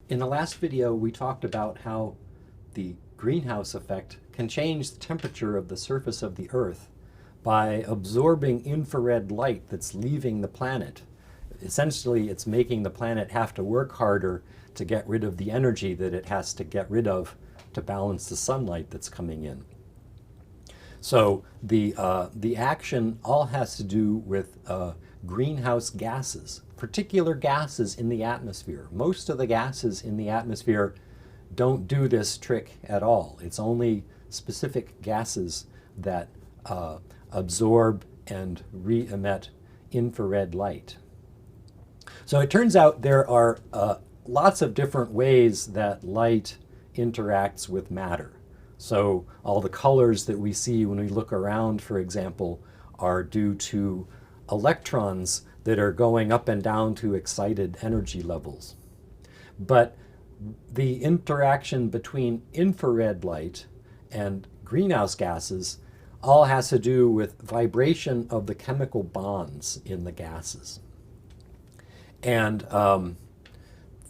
In the last video, we talked about how the greenhouse effect can change the temperature of the surface of the Earth by absorbing infrared light that's leaving the planet. Essentially, it's making the planet have to work harder to get rid of the energy that it has to get rid of to balance the sunlight that's coming in. So the action all has to do with greenhouse gases, particular gases in the atmosphere. Most of the gases in the atmosphere don't do this trick at all. It's only specific gases that absorb and re-emit infrared light. So it turns out there are lots of different ways that light interacts with matter. So all the colors that we see when we look around, for example, are due to electrons that are going up and down to excited energy levels. But the interaction between infrared light and greenhouse gases all has to do with vibration of the chemical bonds in the gases. And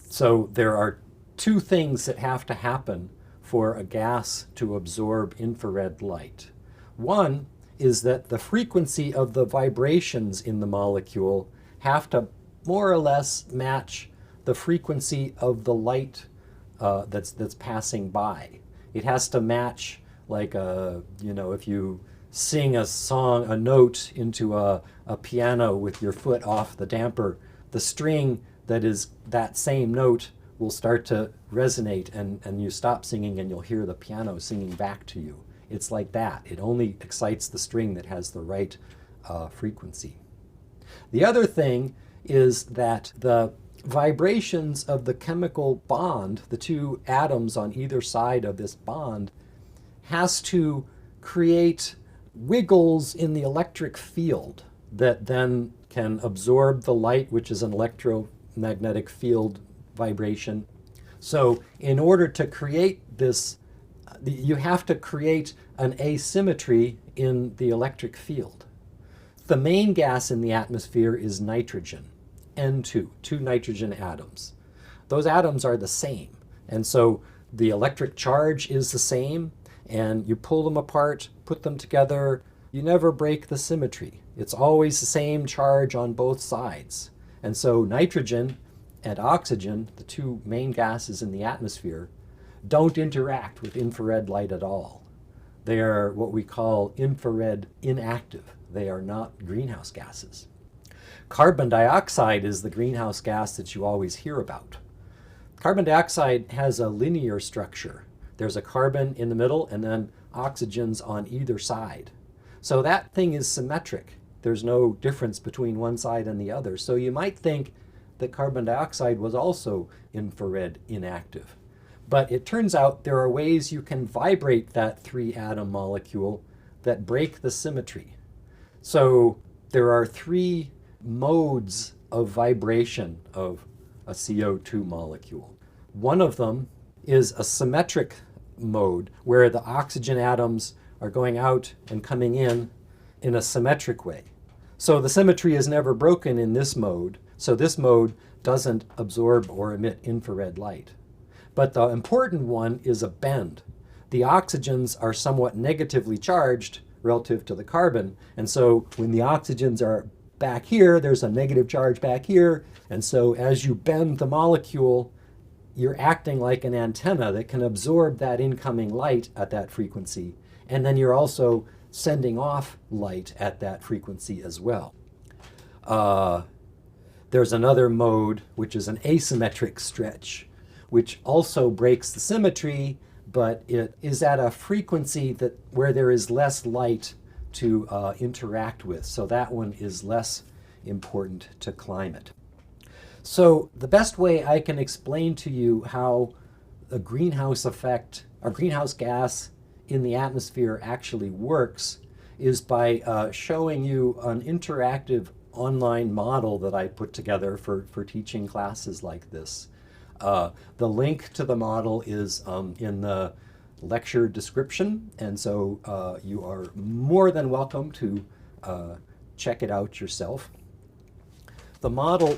so there are two things that have to happen for a gas to absorb infrared light. One is that the frequency of the vibrations in the molecule have to more or less match the frequency of the light that's passing by. It has to match, like if you sing a song, a note into a piano with your foot off the damper, the string that is that same note will start to resonate, and you stop singing and you'll hear the piano singing back to you. It's like that. It only excites the string that has the right frequency. The other thing is that the vibrations of the chemical bond, the two atoms on either side of this bond, has to create wiggles in the electric field that then can absorb the light, which is an electromagnetic field vibration. So in order to create this, you have to create an asymmetry in the electric field. The main gas in the atmosphere is nitrogen, N2, two nitrogen atoms. Those atoms are the same, and so the electric charge is the same, and you pull them apart, put them together, you never break the symmetry. It's always the same charge on both sides. And so nitrogen and oxygen, the two main gases in the atmosphere, don't interact with infrared light at all. They are what we call infrared inactive. They are not greenhouse gases. Carbon dioxide is the greenhouse gas that you always hear about. Carbon dioxide has a linear structure. There's a carbon in the middle and then oxygens on either side. So that thing is symmetric. There's no difference between one side and the other. So you might think that carbon dioxide was also infrared inactive. But it turns out there are ways you can vibrate that three-atom molecule that break the symmetry. So there are three modes of vibration of a CO2 molecule. One of them is a symmetric mode where the oxygen atoms are going out and coming in a symmetric way. So the symmetry is never broken in this mode. So this mode doesn't absorb or emit infrared light. But the important one is a bend. The oxygens are somewhat negatively charged relative to the carbon. And so when the oxygens are back here, there's a negative charge back here. And so as you bend the molecule, you're acting like an antenna that can absorb that incoming light at that frequency. And then you're also sending off light at that frequency as well. There's another mode, which is an asymmetric stretch, which also breaks the symmetry, but it is at a frequency where there is less light to interact with. So that one is less important to climate. So the best way I can explain to you how a greenhouse effect, a greenhouse gas in the atmosphere actually works is by showing you an interactive online model that I put together for teaching classes like this. The link to the model is in the lecture description, and so you are more than welcome to check it out yourself. The model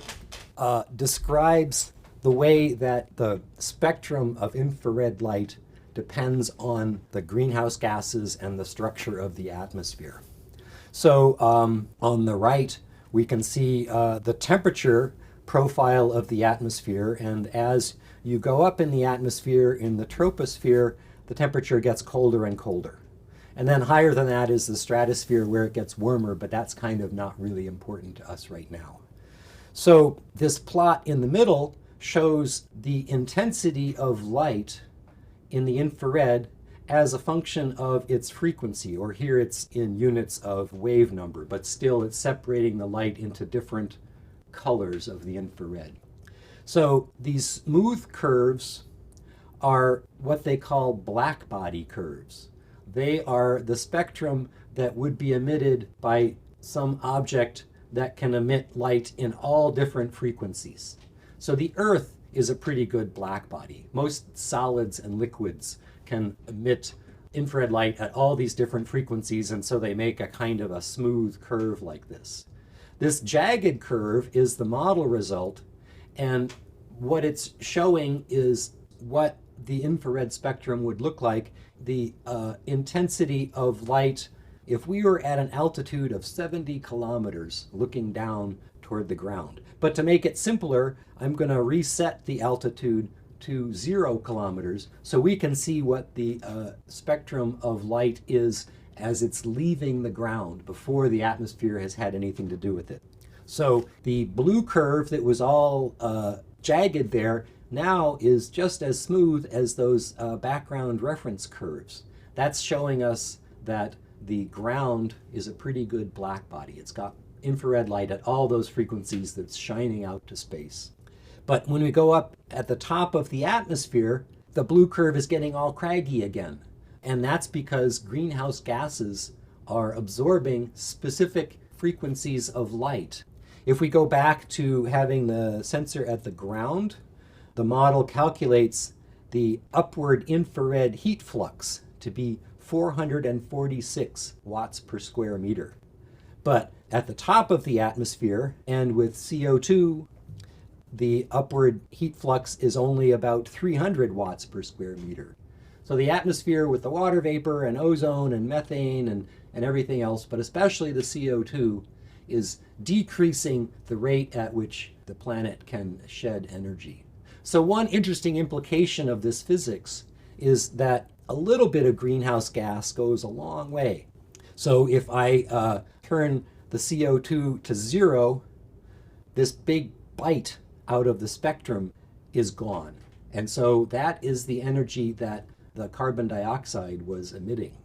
describes the way that the spectrum of infrared light depends on the greenhouse gases and the structure of the atmosphere. So on the right, we can see the temperature profile of the atmosphere, and as you go up in the atmosphere in the troposphere, the temperature gets colder and colder. And then higher than that is the stratosphere, where it gets warmer, but that's kind of not really important to us right now. So this plot in the middle shows the intensity of light in the infrared as a function of its frequency, or here it's in units of wave number, but still it's separating the light into different colors of the infrared. So these smooth curves are what they call black body curves. They are the spectrum that would be emitted by some object that can emit light in all different frequencies. So the Earth is a pretty good black body. Most solids and liquids can emit infrared light at all these different frequencies, and so they make a kind of a smooth curve like this. This jagged curve is the model result, and what it's showing is what the infrared spectrum would look like, the intensity of light if we were at an altitude of 70 kilometers looking down toward the ground. But to make it simpler, I'm going to reset the altitude to 0 kilometers so we can see what the spectrum of light is as it's leaving the ground before the atmosphere has had anything to do with it. So the blue curve that was all jagged there now is just as smooth as those background reference curves. That's showing us that the ground is a pretty good black body. It's got infrared light at all those frequencies that's shining out to space. But when we go up at the top of the atmosphere, the blue curve is getting all craggy again. And that's because greenhouse gases are absorbing specific frequencies of light. If we go back to having the sensor at the ground, the model calculates the upward infrared heat flux to be 446 watts per square meter. But at the top of the atmosphere and with CO2, the upward heat flux is only about 300 watts per square meter. So the atmosphere with the water vapor and ozone and methane and everything else, but especially the CO2, is decreasing the rate at which the planet can shed energy. So one interesting implication of this physics is that a little bit of greenhouse gas goes a long way. So if I turn the CO2 to 0, this big bite out of the spectrum is gone. And so that is the energy that the carbon dioxide was emitting.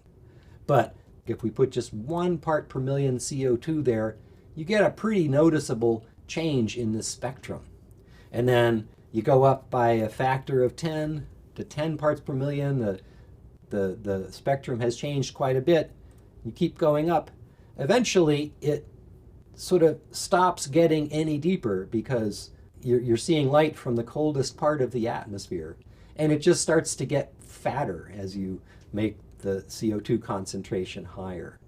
But if we put just 1 part per million CO2 there, you get a pretty noticeable change in this spectrum. And then you go up by a factor of 10 to 10 parts per million, the spectrum has changed quite a bit. You keep going up. Eventually, it sort of stops getting any deeper because you're seeing light from the coldest part of the atmosphere. And it just starts to get fatter as you make the CO2 concentration higher.